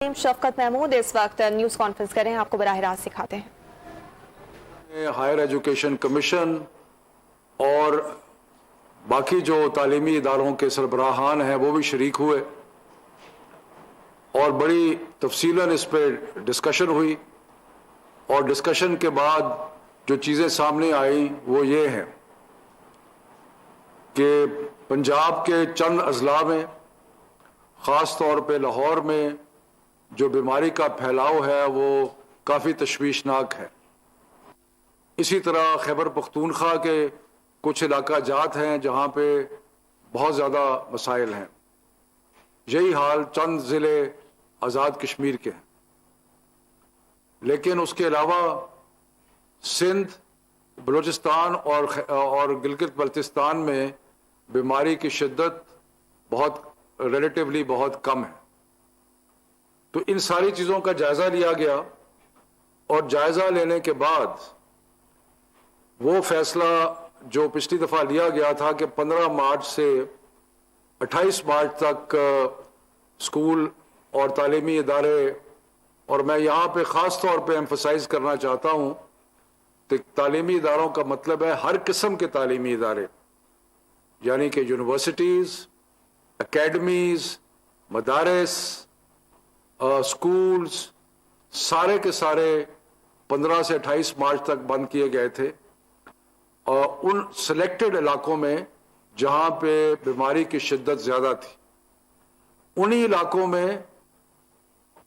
शफकत महमूद इस वक्त news conference करें, आपको बराह रास्त सिखाते हैं। हायर एजुकेशन कमीशन और बाकी जो तालीमी इदारों के सरबराहान हैं वो भी शरीक हुए और बड़ी तफसीलन इस पर डिस्कशन हुई और डिस्कशन के बाद जो चीज़ें सामने आई वो ये हैं कि पंजाब के चंद अजला में ख़ास तौर पे लाहौर में जो बीमारी का फैलाव है वो काफ़ी तशवीशनाक है। इसी तरह खैबर पख्तूनख्वा के कुछ इलाका जात हैं जहाँ पे बहुत ज़्यादा मसाइल हैं। यही हाल चंद ज़िले आज़ाद कश्मीर के हैं, लेकिन उसके अलावा सिंध, बलूचिस्तान और गिलगित बल्तिस्तान में बीमारी की शिद्दत रिलेटिवली बहुत कम है। तो इन सारी चीज़ों का जायज़ा लिया गया और जायज़ा लेने के बाद वो फैसला जो पिछली दफ़ा लिया गया था कि 15 मार्च से 28 मार्च तक स्कूल और तालीमी इदारे, और मैं यहाँ पे ख़ास तौर पे एम्फसाइज करना चाहता हूँ कि तालीमी इदारों का मतलब है हर किस्म के तालीमी इदारे, यानी कि यूनिवर्सिटीज़, एकेडमीज़, मदारस, स्कूल्स, सारे के सारे 15 से 28 मार्च तक बंद किए गए थे। उन सिलेक्टेड इलाकों में जहां पे बीमारी की शिद्दत ज़्यादा थी, उन्हीं इलाकों में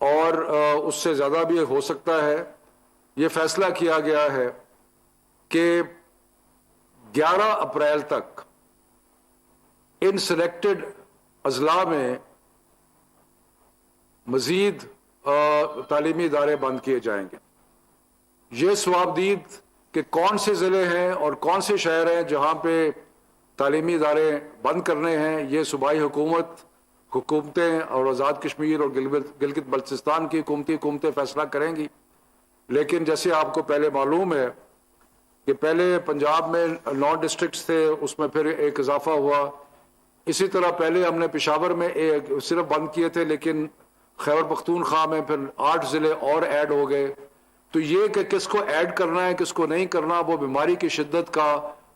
और उससे ज़्यादा भी हो सकता है, ये फैसला किया गया है कि 11 अप्रैल तक इन सिलेक्टेड अजला में मजीद तालीमी इदारे बंद किए जाएंगे। ये सवाबदीद कि कौन से ज़िले हैं और कौन से शहर हैं जहाँ पे तालीमी इदारे बंद करने हैं, ये सूबाई हुकूमतें और आज़ाद कश्मीर और गिलगित बल्तिस्तान की हुकूमतें फैसला करेंगी। लेकिन जैसे आपको पहले मालूम है कि पहले पंजाब में 9 डिस्ट्रिक्ट्स थे, उसमें फिर एक इजाफा हुआ। इसी तरह पहले हमने पेशावर में सिर्फ बंद किए थे, लेकिन खैबर पख्तूनख्वा में फिर 8 ज़िले और ऐड हो गए। तो ये कि किसको ऐड करना है किसको नहीं करना, वो बीमारी की शिद्दत का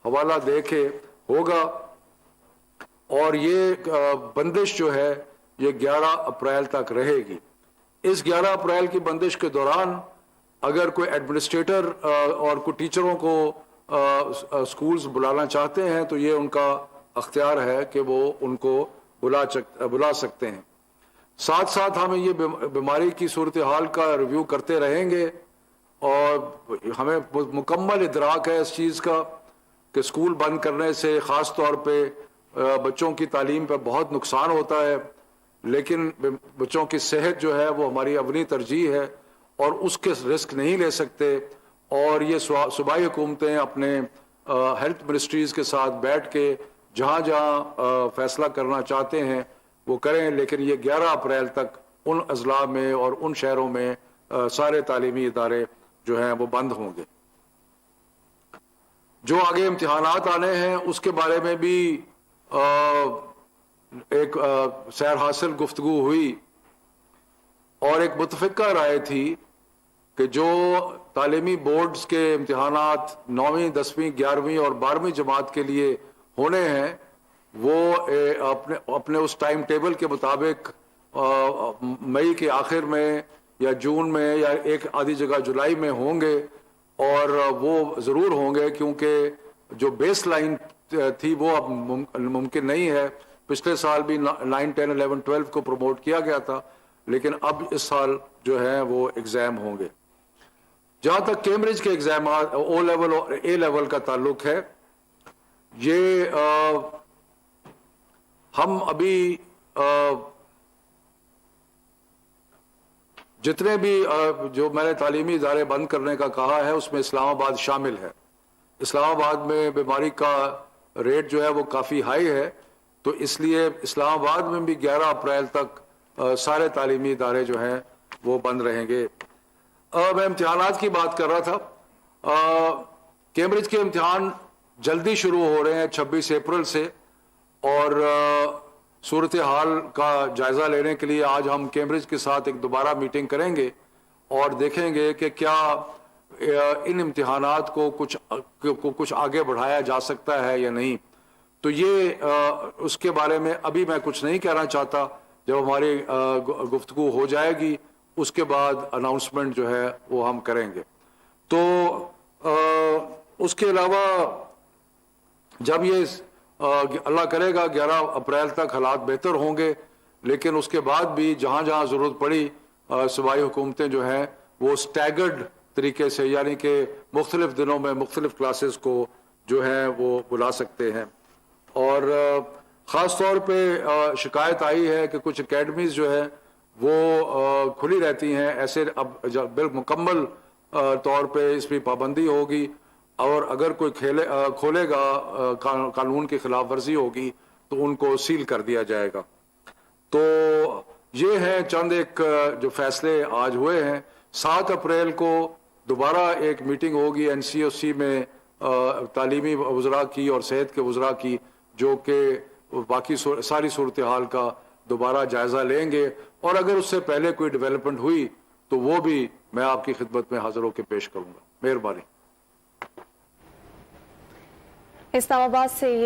हवाला दे के होगा। और ये बंदिश जो है ये 11 अप्रैल तक रहेगी। इस 11 अप्रैल की बंदिश के दौरान अगर कोई एडमिनिस्ट्रेटर और कोई टीचरों को स्कूल्स बुलाना चाहते हैं तो ये उनका अख्तियार है कि वो उनको बुला सकते हैं। साथ साथ हम ये बीमारी की सूरत हाल का रिव्यू करते रहेंगे और हमें मुकम्मल इदराक है इस चीज़ का कि स्कूल बंद करने से ख़ास तौर पे बच्चों की तालीम पर बहुत नुकसान होता है, लेकिन बच्चों की सेहत जो है वो हमारी अवनी तरजीह है और उसके रिस्क नहीं ले सकते। और ये सूबाई हुकूमतें अपने हेल्थ मिनिस्ट्रीज़ के साथ बैठ के जहाँ जहाँ फैसला करना चाहते हैं वो करें, लेकिन ये 11 अप्रैल तक उन अजला में और उन शहरों में सारे तालीमी इदारे जो हैं वो बंद होंगे। जो आगे इम्तिहानात आने हैं उसके बारे में भी एक सैर हासिल गुफ्तगू हुई और एक मुतफ़िक़ा राय थी कि जो तालीमी बोर्ड्स के इम्तिहानात 9वीं, 10वीं, 11वीं और 12वीं जमात के लिए होने हैं वो अपने उस टाइम टेबल के मुताबिक मई के आखिर में या जून में या एक आधी जगह जुलाई में होंगे। और वो ज़रूर होंगे क्योंकि जो बेस लाइन थी वो अब मुमकिन नहीं है। पिछले साल भी 9, 10, 11, 12 को प्रमोट किया गया था, लेकिन अब इस साल जो है वो एग्ज़ाम होंगे। जहाँ तक कैम्ब्रिज के एग्ज़ाम O लेवल और A लेवल का ताल्लुक है, ये हम अभी जितने भी जो मैंने तालीमी इदारे बंद करने का कहा है उसमें इस्लामाबाद शामिल है। इस्लामाबाद में बीमारी का रेट जो है वो काफ़ी हाई है, तो इसलिए इस्लामाबाद में भी 11 अप्रैल तक सारे तालीमी इदारे जो हैं वो बंद रहेंगे। मैं इम्तिहानात की बात कर रहा था। कैम्ब्रिज के इम्तिहान जल्दी शुरू हो रहे हैं 26 अप्रैल से और صورتحال کا جائزہ لینے کے لیے آج ہم کیمبرج کے ساتھ ایک دوبارہ میٹنگ کریں گے اور دیکھیں گے کہ کیا ان امتحانات کو کچھ آگے بڑھایا جا سکتا ہے یا نہیں. تو یہ اس کے بارے میں ابھی میں کچھ نہیں کہنا چاہتا. جب ہماری گفتگو ہو جائے گی اس کے بعد اناؤنسمنٹ جو ہے وہ ہم کریں گے. تو اس کے علاوہ جب یہ اللہ کرے گا 11 اپریل تک حالات بہتر ہوں گے، لیکن اس کے بعد بھی جہاں جہاں ضرورت پڑی صوبائی حکومتیں جو ہیں وہ سٹیگرڈ طریقے سے، یعنی کہ مختلف دنوں میں مختلف کلاسز کو جو ہیں وہ بلا سکتے ہیں. اور خاص طور پہ شکایت آئی ہے کہ کچھ اکیڈمیز جو ہے وہ کھلی رہتی ہیں. ایسے اب بالمکمل طور پہ اس پہ پابندی ہوگی، اور اگر کوئی کھولے گا قانون کی خلاف ورزی ہوگی تو ان کو سیل کر دیا جائے گا. تو یہ ہیں چند ایک جو فیصلے آج ہوئے ہیں. 7 اپریل کو دوبارہ ایک میٹنگ ہوگی NCOC میں تعلیمی وزراء کی اور صحت کے وزراء کی، جو کہ باقی ساری صورتحال کا دوبارہ جائزہ لیں گے، اور اگر اس سے پہلے کوئی ڈیولپمنٹ ہوئی تو وہ بھی میں آپ کی خدمت میں حاضر ہو کے پیش کروں گا. مہربانی. اسلام آباد سے